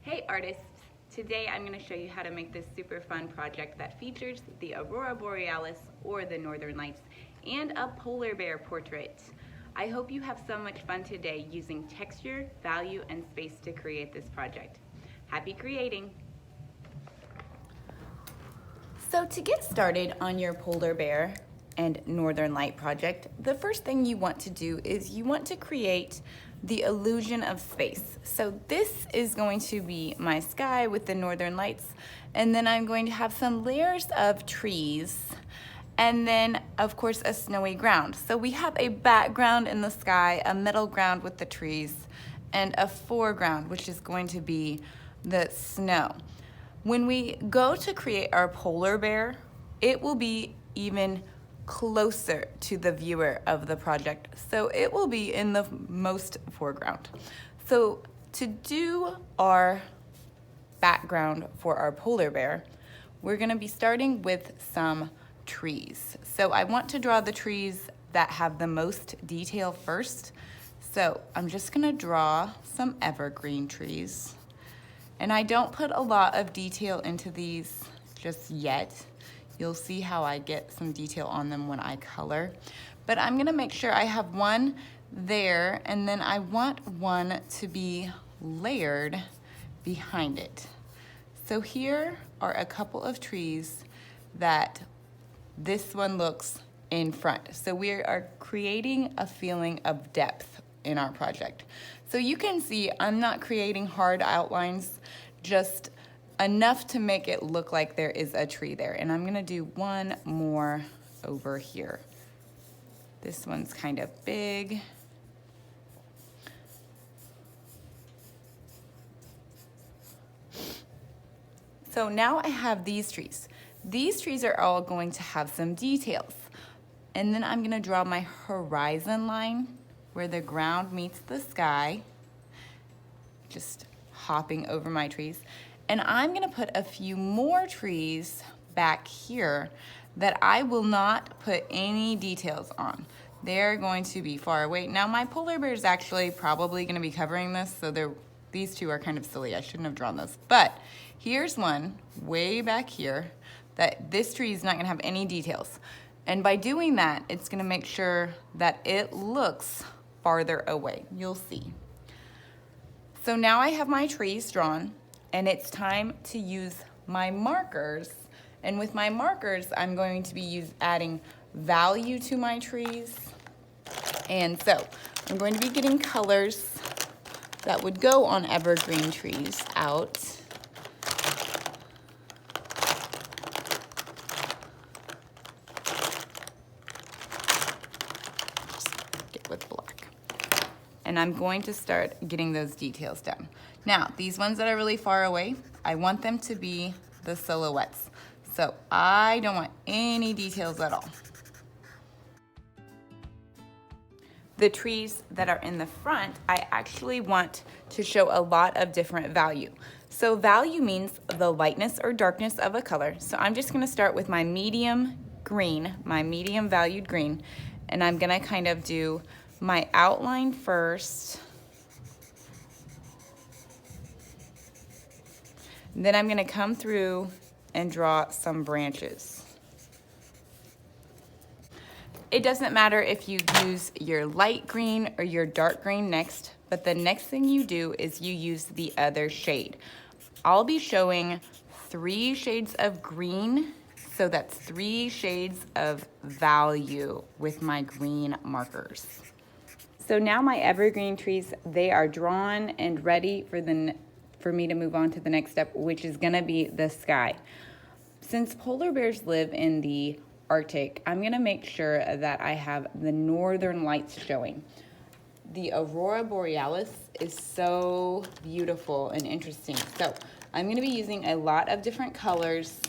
Hey artists! Today I'm going to show you how to make this super fun project that features the Aurora Borealis or the Northern Lights and a polar bear portrait. I hope you have so much fun today using texture, value, and space to create this project. Happy creating! So to get started on your polar bear and Northern Light project, the first thing you want to do is you want to create the illusion of space. So this is going to be my sky with the Northern Lights, and then I'm going to have some layers of trees, and then of course a snowy ground. So we have a background in the sky, a middle ground with the trees, and a foreground, which is going to be the snow. When we go to create our polar bear, it will be even closer to the viewer of the project. So it will be in the most foreground. So to do our background for our polar bear, we're gonna be starting with some trees. So I want to draw the trees that have the most detail first. So I'm just gonna draw some evergreen trees. And I don't put a lot of detail into these just yet. You'll see how I get some detail on them when I color. But I'm gonna make sure I have one there, and then I want one to be layered behind it. So here are a couple of trees that this one looks in front. So we are creating a feeling of depth in our project. So you can see I'm not creating hard outlines, just enough to make it look like there is a tree there. And I'm gonna do one more over here. This one's kind of big. So now I have these trees. These trees are all going to have some details. And then I'm gonna draw my horizon line where the ground meets the sky, just hopping over my trees. And I'm gonna put a few more trees back here that I will not put any details on. They're going to be far away. Now my polar bear is actually probably gonna be covering this, so these two are kind of silly. I shouldn't have drawn those. But here's one way back here that this tree is not gonna have any details. And by doing that, it's gonna make sure that it looks farther away. You'll see. So now I have my trees drawn, and it's time to use my markers. And with my markers, I'm going to be adding value to my trees. And so I'm going to be getting colors that would go on evergreen trees out. Just get with black. And I'm going to start getting those details down. Now, these ones that are really far away, I want them to be the silhouettes. So I don't want any details at all. The trees that are in the front, I actually want to show a lot of different value. So value means the lightness or darkness of a color. So I'm just gonna start with my medium green, my medium valued green, and I'm gonna kind of do my outline first. Then I'm gonna come through and draw some branches. It doesn't matter if you use your light green or your dark green next, but the next thing you do is you use the other shade. I'll be showing 3 shades of green, so that's 3 shades of value with my green markers. So now my evergreen trees, they are drawn and ready for me to move on to the next step, which is gonna be the sky. Since polar bears live in the Arctic, I'm gonna make sure that I have the northern lights showing. The Aurora Borealis is so beautiful and interesting. So I'm gonna be using a lot of different colors,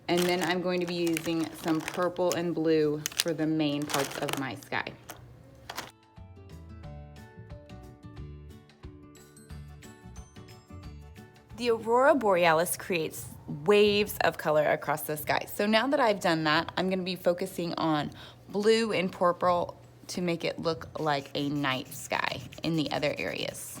and then I'm going to be using some purple and blue for the main parts of my sky. The Aurora Borealis creates waves of color across the sky. So now that I've done that, I'm gonna be focusing on blue and purple to make it look like a night sky in the other areas.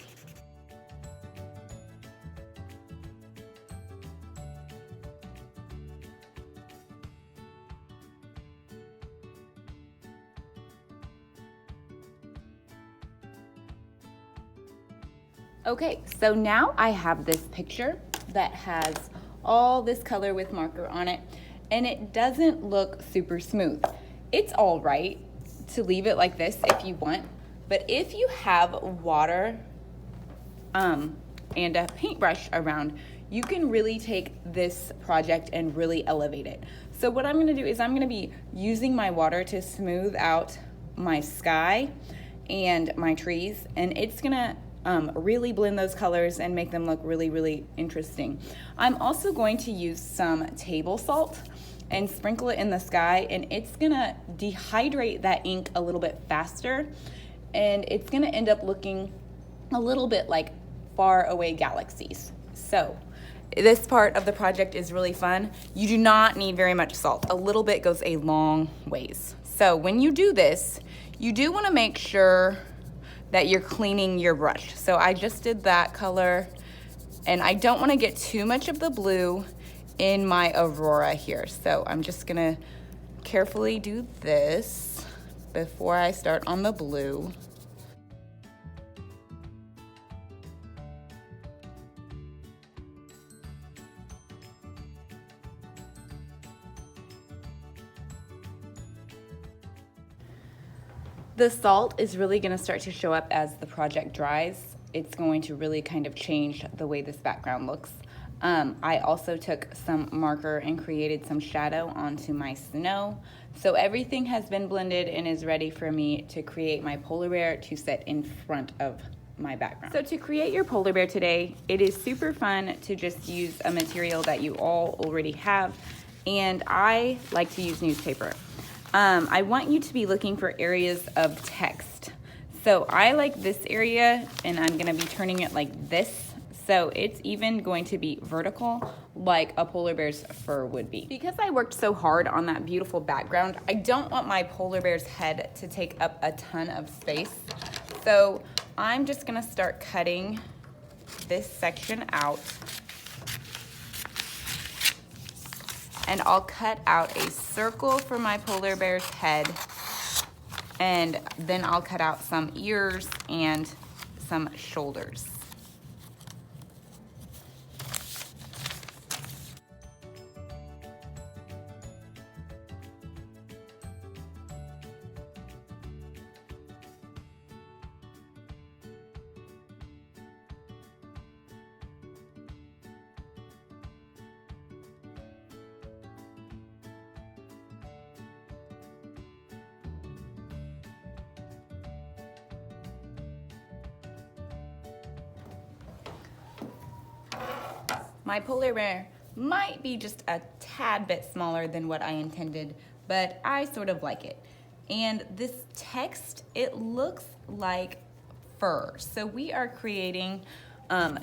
Okay, so now I have this picture that has all this color with marker on it, and it doesn't look super smooth. It's all right to leave it like this if you want, but if you have water and a paintbrush around, you can really take this project and really elevate it. So what I'm gonna do is I'm gonna be using my water to smooth out my sky and my trees, and it's gonna really blend those colors and make them look really, really interesting. I'm also going to use some table salt and sprinkle it in the sky, and it's gonna dehydrate that ink a little bit faster, and it's gonna end up looking a little bit like far away galaxies. So this part of the project is really fun. You do not need very much salt. A little bit goes a long ways. So when you do this, you do want to make sure that you're cleaning your brush. So I just did that color, and I don't want to get too much of the blue in my Aurora here. So I'm just gonna carefully do this before I start on the blue. The salt is really going to start to show up as the project dries. It's going to really kind of change the way this background looks. I also took some marker and created some shadow onto my snow. So everything has been blended and is ready for me to create my polar bear to set in front of my background. So to create your polar bear today, it is super fun to just use a material that you all already have. And I like to use newspaper. I want you to be looking for areas of text. So I like this area, and I'm gonna be turning it like this. So it's even going to be vertical like a polar bear's fur would be. Because I worked so hard on that beautiful background, I don't want my polar bear's head to take up a ton of space. So I'm just gonna start cutting this section out. And I'll cut out a circle for my polar bear's head, and then I'll cut out some ears and some shoulders. My polar bear might be just a tad bit smaller than what I intended, but I sort of like it. And this text, it looks like fur. So we are creating,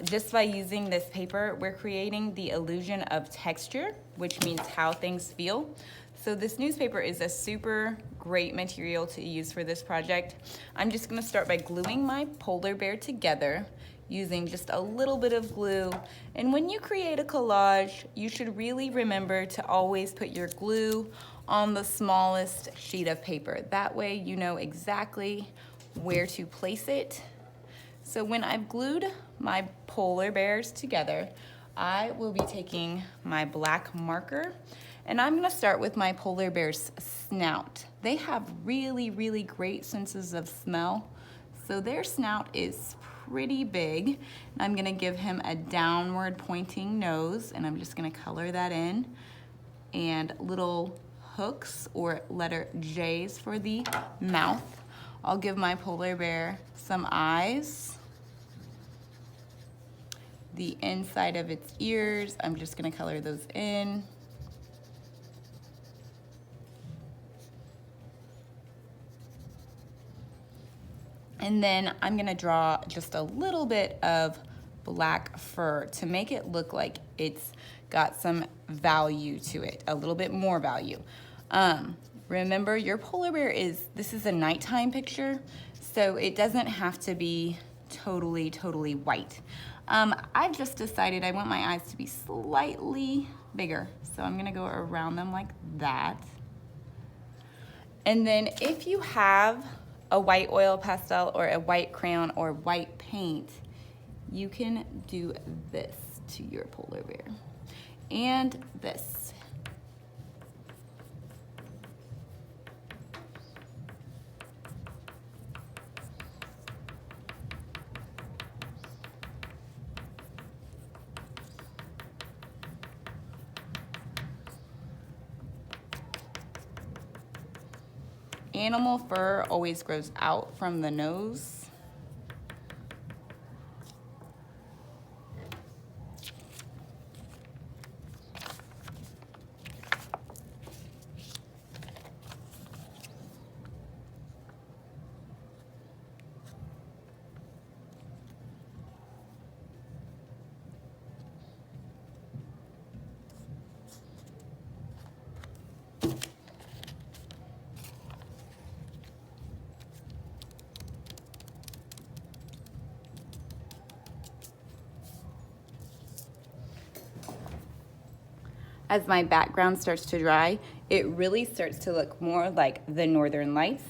just by using this paper, we're creating the illusion of texture, which means how things feel. So this newspaper is a super great material to use for this project. I'm just gonna start by gluing my polar bear together using just a little bit of glue. And when you create a collage, you should really remember to always put your glue on the smallest sheet of paper. That way you know exactly where to place it. So when I've glued my polar bears together, I will be taking my black marker, and I'm gonna start with my polar bear's snout. They have really, really great senses of smell. So their snout is pretty big. And I'm gonna give him a downward pointing nose, and I'm just gonna color that in. And little hooks or letter J's for the mouth. I'll give my polar bear some eyes. The inside of its ears, I'm just gonna color those in. And then I'm gonna draw just a little bit of black fur to make it look like it's got some value to it, a little bit more value. Remember, your polar bear this is a nighttime picture, so it doesn't have to be totally, totally white. I've just decided I want my eyes to be slightly bigger, so I'm gonna go around them like that. And then if you have a white oil pastel or a white crayon or white paint, you can do this to your polar bear. And this. Animal fur always grows out from the nose. As my background starts to dry, it really starts to look more like the Northern Lights.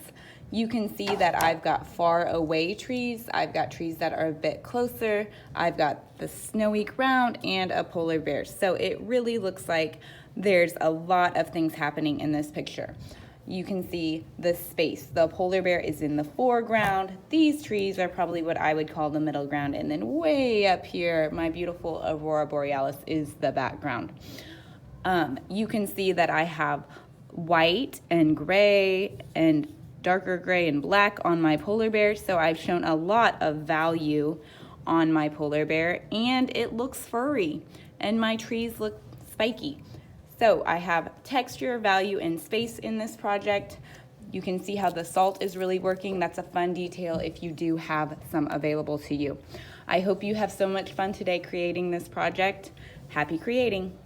You can see that I've got far away trees, I've got trees that are a bit closer, I've got the snowy ground and a polar bear. So it really looks like there's a lot of things happening in this picture. You can see the space. The polar bear is in the foreground. These trees are probably what I would call the middle ground. And then way up here, my beautiful Aurora Borealis is the background. You can see that I have white and gray and darker gray and black on my polar bear. So I've shown a lot of value on my polar bear, and it looks furry, and my trees look spiky. So I have texture, value, and space in this project. You can see how the salt is really working. That's a fun detail if you do have some available to you. I hope you have so much fun today creating this project. Happy creating.